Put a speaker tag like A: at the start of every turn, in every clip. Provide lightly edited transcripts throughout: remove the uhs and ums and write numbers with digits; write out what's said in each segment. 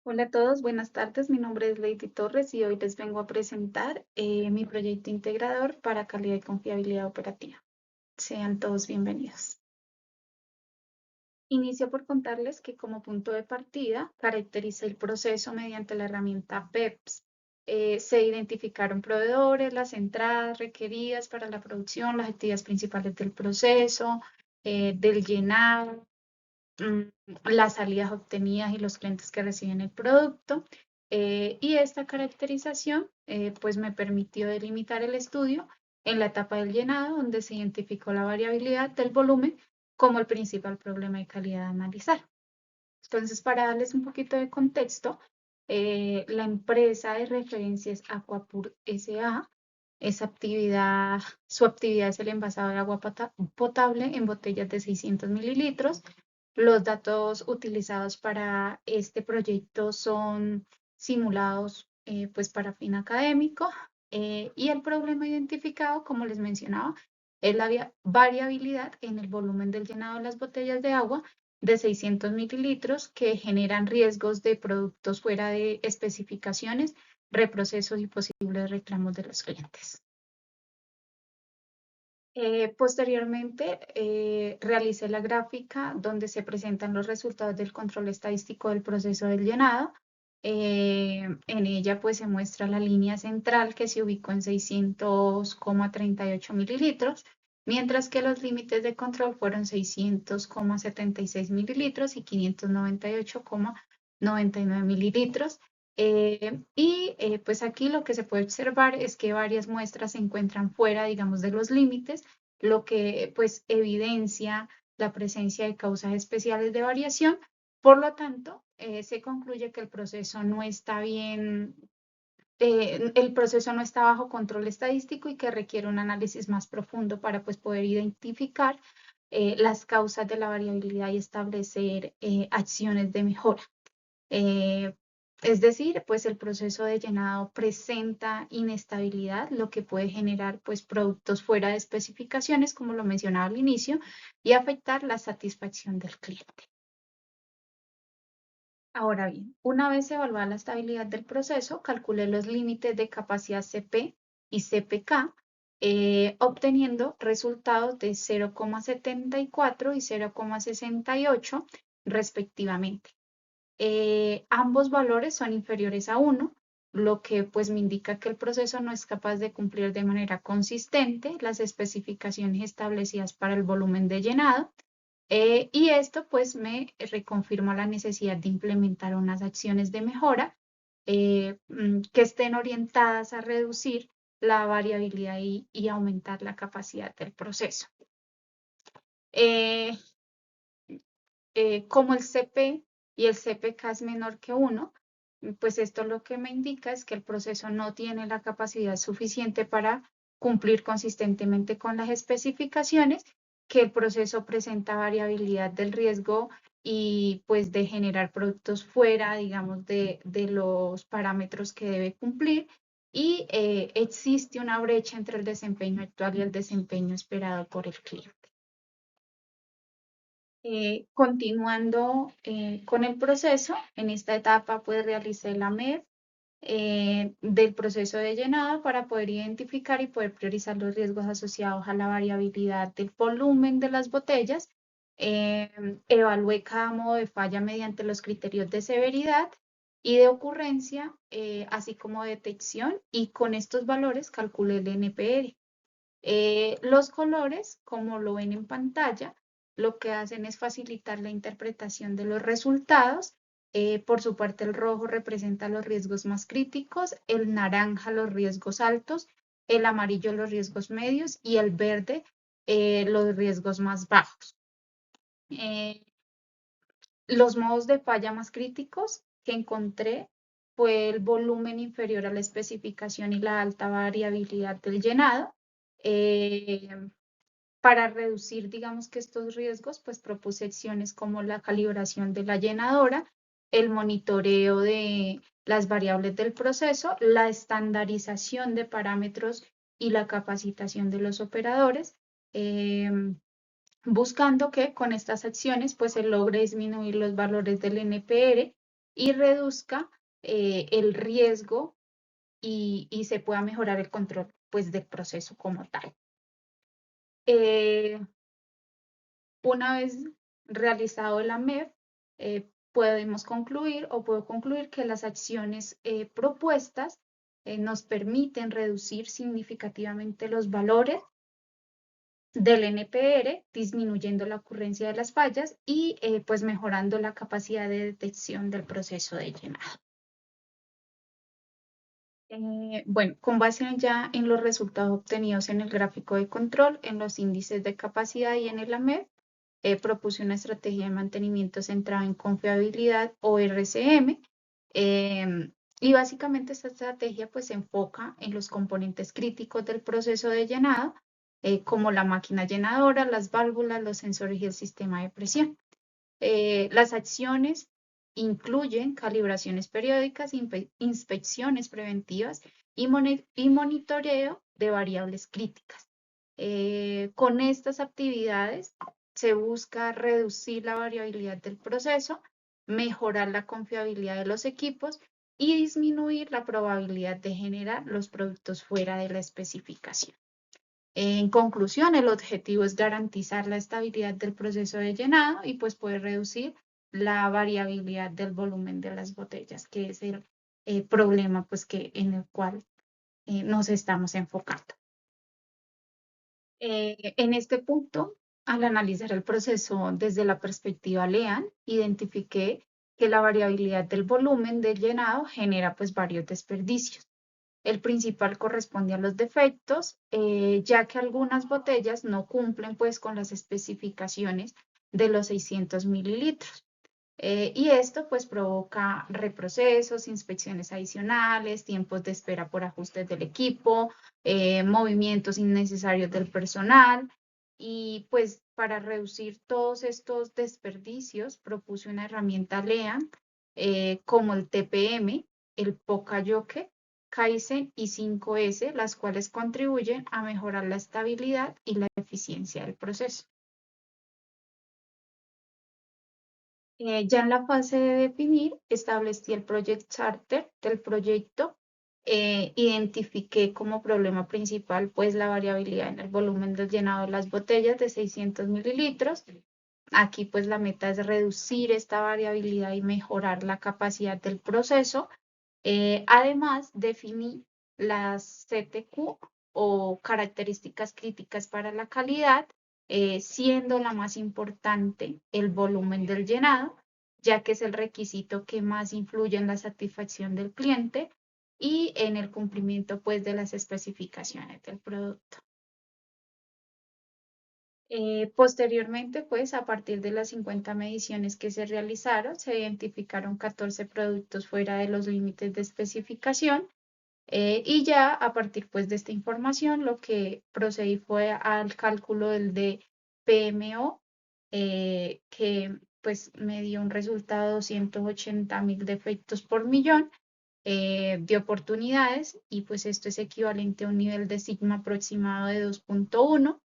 A: Hola a todos, buenas tardes. Mi nombre es Lady Torres y hoy les vengo a presentar mi proyecto integrador para calidad y confiabilidad operativa. Sean todos bienvenidos. Inicio por contarles que como punto de partida caracteriza el proceso mediante la herramienta BEPS. Se identificaron proveedores, las entradas requeridas para la producción, las actividades principales del proceso, del llenado, las salidas obtenidas y los clientes que reciben el producto. Y esta caracterización pues me permitió delimitar el estudio en la etapa del llenado, donde se identificó la variabilidad del volumen como el principal problema de calidad a analizar. Entonces, para darles un poquito de contexto, la empresa de referencia es Aquapur SA. Su actividad es el envasado de agua potable en botellas de 600 mililitros. Los datos utilizados para este proyecto son simulados pues para fin académico y el problema identificado, como les mencionaba, es la variabilidad en el volumen del llenado de las botellas de agua de 600 mililitros que generan riesgos de productos fuera de especificaciones, reprocesos y posibles reclamos de los clientes. Posteriormente, realicé la gráfica donde se presentan los resultados del control estadístico del proceso del llenado. En ella pues se muestra la línea central que se ubicó en 600,38 mililitros, mientras que los límites de control fueron 600,76 mililitros y 598,99 mililitros. Pues aquí lo que se puede observar es que varias muestras se encuentran fuera, digamos, de los límites, lo que pues evidencia la presencia de causas especiales de variación. Por lo tanto, se concluye que el proceso no está bien, el proceso no está bajo control estadístico y que requiere un análisis más profundo para pues poder identificar las causas de la variabilidad y establecer acciones de mejora. Eh, es decir, pues el proceso de llenado presenta inestabilidad, lo que puede generar pues productos fuera de especificaciones, como lo mencionaba al inicio, y afectar la satisfacción del cliente. Ahora bien, una vez evaluada la estabilidad del proceso, calculé los límites de capacidad CP y CPK, obteniendo resultados de 0,74 y 0,68 respectivamente. Ambos valores son inferiores a 1, lo que pues me indica que el proceso no es capaz de cumplir de manera consistente las especificaciones establecidas para el volumen de llenado. Y esto pues me reconfirma la necesidad de implementar unas acciones de mejora que estén orientadas a reducir la variabilidad y aumentar la capacidad del proceso. Eh, como el CP y el CPK es menor que 1, pues esto lo que me indica es que el proceso no tiene la capacidad suficiente para cumplir consistentemente con las especificaciones, que el proceso presenta variabilidad del riesgo y pues de generar productos fuera, digamos, de los parámetros que debe cumplir. Y existe una brecha entre el desempeño actual y el desempeño esperado por el cliente. Continuando con el proceso, en esta etapa pues realicé la MED del proceso de llenado para poder identificar y poder priorizar los riesgos asociados a la variabilidad del volumen de las botellas. Evalué cada modo de falla mediante los criterios de severidad y de ocurrencia, así como detección, y con estos valores calculé el NPR. Los colores, como lo ven en pantalla, lo que hacen es facilitar la interpretación de los resultados. Por su parte, el rojo representa los riesgos más críticos, el naranja los riesgos altos, el amarillo los riesgos medios y el verde los riesgos más bajos. Los modos de falla más críticos que encontré fue el volumen inferior a la especificación y la alta variabilidad del llenado. Eh, para reducir, digamos que estos riesgos, pues propuse acciones como la calibración de la llenadora, el monitoreo de las variables del proceso, la estandarización de parámetros y la capacitación de los operadores, buscando que con estas acciones pues se logre disminuir los valores del NPR y reduzca el riesgo y se pueda mejorar el control pues, del proceso como tal. Una vez realizado el AMEF, podemos concluir o puedo concluir que las acciones propuestas nos permiten reducir significativamente los valores del NPR, disminuyendo la ocurrencia de las fallas y pues mejorando la capacidad de detección del proceso de llenado. Bueno, con base ya en los resultados obtenidos en el gráfico de control, en los índices de capacidad y en el AMEF, propuse una estrategia de mantenimiento centrada en confiabilidad o RCM. Y básicamente esta estrategia pues se enfoca en los componentes críticos del proceso de llenado, como la máquina llenadora, las válvulas, los sensores y el sistema de presión. Las acciones incluyen calibraciones periódicas, inspecciones preventivas y monitoreo de variables críticas. Con estas actividades se busca reducir la variabilidad del proceso, mejorar la confiabilidad de los equipos y disminuir la probabilidad de generar los productos fuera de la especificación. En conclusión, el objetivo es garantizar la estabilidad del proceso de llenado y pues poder reducir la variabilidad del volumen de las botellas, que es el problema pues en el cual nos estamos enfocando. En este punto, al analizar el proceso desde la perspectiva LEAN, identifiqué que la variabilidad del volumen del llenado genera pues varios desperdicios. El principal corresponde a los defectos, ya que algunas botellas no cumplen pues con las especificaciones de los 600 mililitros. Y esto pues provoca reprocesos, inspecciones adicionales, tiempos de espera por ajustes del equipo, movimientos innecesarios del personal. Y pues para reducir todos estos desperdicios propuse una herramienta LEAN como el TPM, el Pokayoke, Kaizen y 5S, las cuales contribuyen a mejorar la estabilidad y la eficiencia del proceso. Ya en la fase de definir, establecí el Project Charter del proyecto, identifiqué como problema principal pues la variabilidad en el volumen del llenado de las botellas de 600 mililitros. Aquí pues la meta es reducir esta variabilidad y mejorar la capacidad del proceso. Además, definí las CTQ o características críticas para la calidad, siendo la más importante el volumen del llenado, ya que es el requisito que más influye en la satisfacción del cliente y en el cumplimiento pues de las especificaciones del producto. Posteriormente, pues a partir de las 50 mediciones que se realizaron, se identificaron 14 productos fuera de los límites de especificación. Y ya a partir pues de esta información lo que procedí fue al cálculo del de PMO, que pues me dio un resultado de 280.000 defectos por millón de oportunidades y pues esto es equivalente a un nivel de sigma aproximado de 2.1.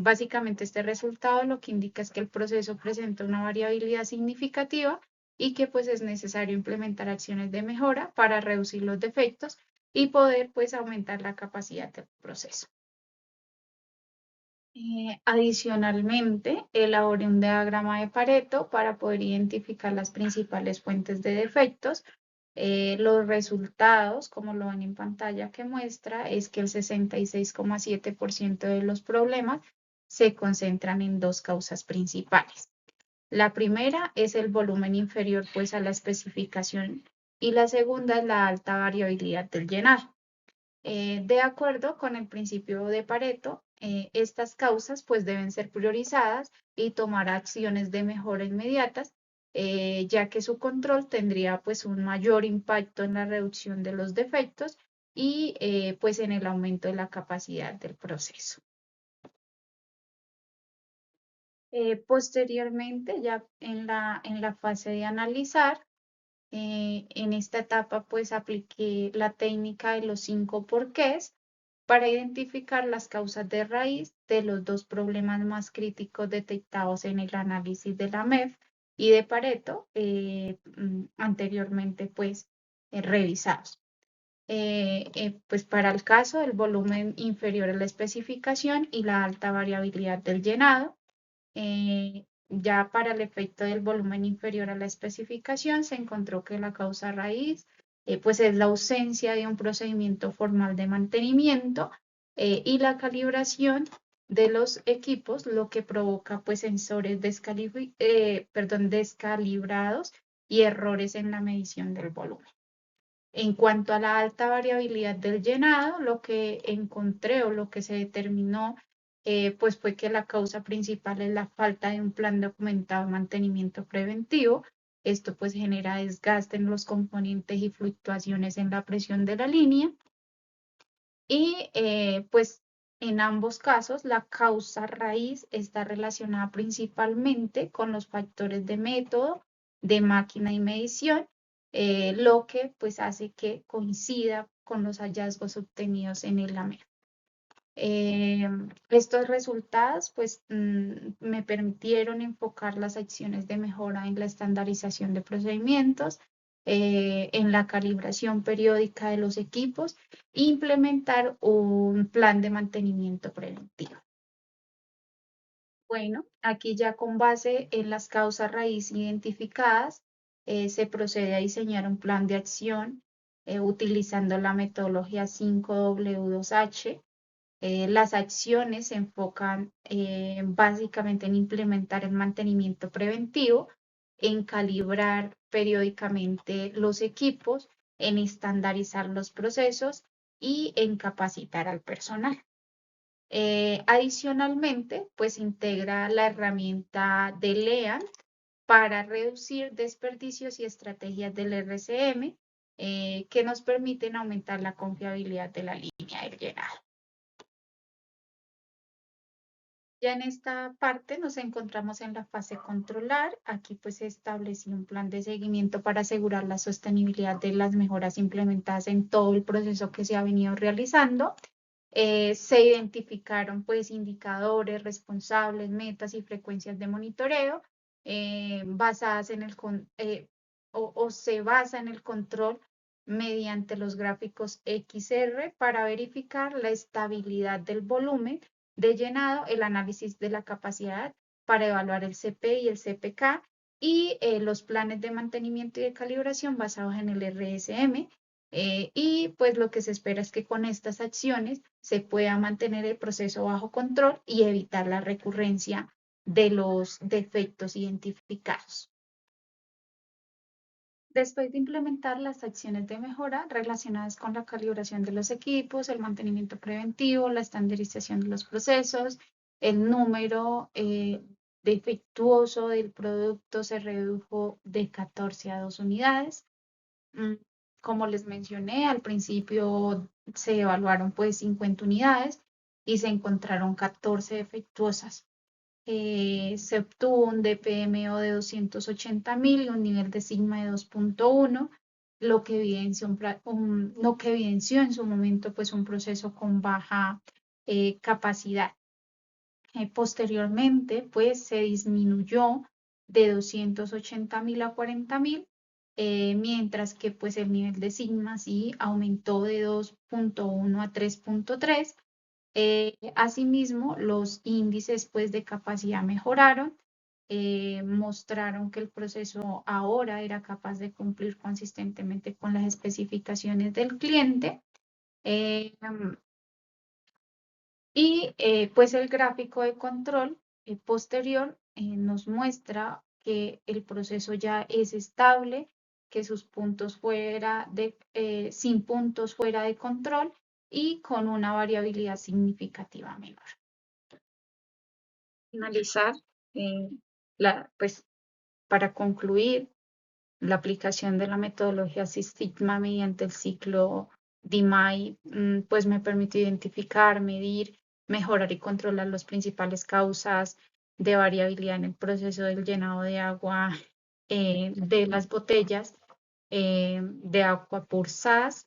A: Básicamente este resultado lo que indica es que el proceso presenta una variabilidad significativa y que pues es necesario implementar acciones de mejora para reducir los defectos y poder pues aumentar la capacidad del proceso. Adicionalmente, elaboré un diagrama de Pareto para poder identificar las principales fuentes de defectos. Los resultados, como lo ven en pantalla que muestra, es que el 66,7% de los problemas se concentran en dos causas principales. La primera es el volumen inferior pues a la especificación y la segunda es la alta variabilidad del llenado. De acuerdo con el principio de Pareto, estas causas pues deben ser priorizadas y tomar acciones de mejora inmediatas, ya que su control tendría pues un mayor impacto en la reducción de los defectos y pues en el aumento de la capacidad del proceso. Posteriormente, ya en la fase de analizar, en esta etapa pues apliqué la técnica de los 5 porqués para identificar las causas de raíz de los dos problemas más críticos detectados en el análisis de la MEF y de Pareto anteriormente pues revisados. Pues para el caso del volumen inferior a la especificación y la alta variabilidad del llenado, ya para el efecto del volumen inferior a la especificación se encontró que la causa raíz pues es la ausencia de un procedimiento formal de mantenimiento y la calibración de los equipos, lo que provoca pues sensores descalibrados y errores en la medición del volumen. En cuanto a la alta variabilidad del llenado, lo que encontré o lo que se determinó pues fue que la causa principal es la falta de un plan documentado de mantenimiento preventivo. Esto pues genera desgaste en los componentes y fluctuaciones en la presión de la línea. Y pues en ambos casos la causa raíz está relacionada principalmente con los factores de método, de máquina y medición, lo que pues hace que coincida con los hallazgos obtenidos en el AMER. Estos resultados pues me permitieron enfocar las acciones de mejora en la estandarización de procedimientos, en la calibración periódica de los equipos e implementar un plan de mantenimiento preventivo. Bueno, aquí ya con base en las causas raíz identificadas, se procede a diseñar un plan de acción utilizando la metodología 5W2H. Las acciones se enfocan básicamente en implementar el mantenimiento preventivo, en calibrar periódicamente los equipos, en estandarizar los procesos y en capacitar al personal. Adicionalmente, pues integra la herramienta de LEAN para reducir desperdicios y estrategias del RCM que nos permiten aumentar la confiabilidad de la línea del llenado. Ya en esta parte nos encontramos en la fase controlar. Aquí pues se estableció un plan de seguimiento para asegurar la sostenibilidad de las mejoras implementadas en todo el proceso que se ha venido realizando. Se identificaron pues indicadores, responsables, metas y frecuencias de monitoreo basadas en o se basa en el control mediante los gráficos XR para verificar la estabilidad del volumen de llenado, el análisis de la capacidad para evaluar el CP y el CPK y los planes de mantenimiento y de calibración basados en el RSM. Y pues lo que se espera es que con estas acciones se pueda mantener el proceso bajo control y evitar la recurrencia de los defectos identificados. Después de implementar las acciones de mejora relacionadas con la calibración de los equipos, el mantenimiento preventivo, la estandarización de los procesos, el número defectuoso del producto se redujo de 14 a 2 unidades. Como les mencioné, al principio se evaluaron pues 50 unidades y se encontraron 14 defectuosas. Se obtuvo un DPMO de 280.000 y un nivel de sigma de 2.1, lo que evidenció en su momento pues un proceso con baja capacidad. Posteriormente pues se disminuyó de 280.000 a 40.000, mientras que pues el nivel de sigma sí aumentó de 2.1 a 3.3. Asimismo, los índices pues, de capacidad mejoraron, mostraron que el proceso ahora era capaz de cumplir consistentemente con las especificaciones del cliente. Y pues el gráfico de control posterior nos muestra que el proceso ya es estable, que sus puntos sin puntos fuera de control y con una variabilidad significativa menor. Finalizar, pues para concluir, la aplicación de la metodología Six Sigma mediante el ciclo DMAI, pues me permitió identificar, medir, mejorar y controlar las principales causas de variabilidad en el proceso del llenado de agua de las botellas de agua por SAS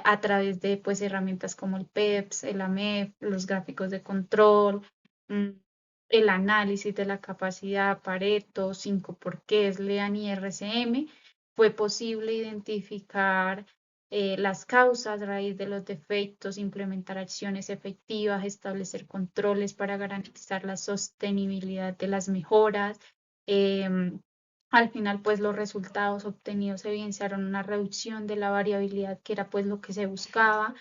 A: a través de pues, herramientas como el PEPS, el AMEF, los gráficos de control, el análisis de la capacidad, Pareto, 5 porqués, LEAN y RCM, fue posible identificar las causas a raíz de los defectos, implementar acciones efectivas, establecer controles para garantizar la sostenibilidad de las mejoras. Al final, pues los resultados obtenidos evidenciaron una reducción de la variabilidad, que era pues lo que se buscaba,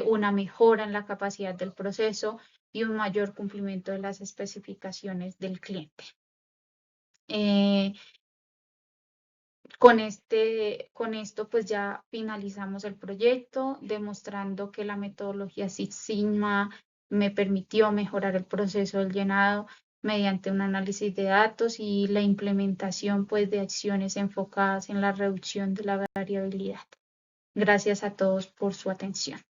A: una mejora en la capacidad del proceso y un mayor cumplimiento de las especificaciones del cliente. Con esto pues ya finalizamos el proyecto, demostrando que la metodología Six Sigma me permitió mejorar el proceso del llenado mediante un análisis de datos y la implementación pues de acciones enfocadas en la reducción de la variabilidad. Gracias a todos por su atención.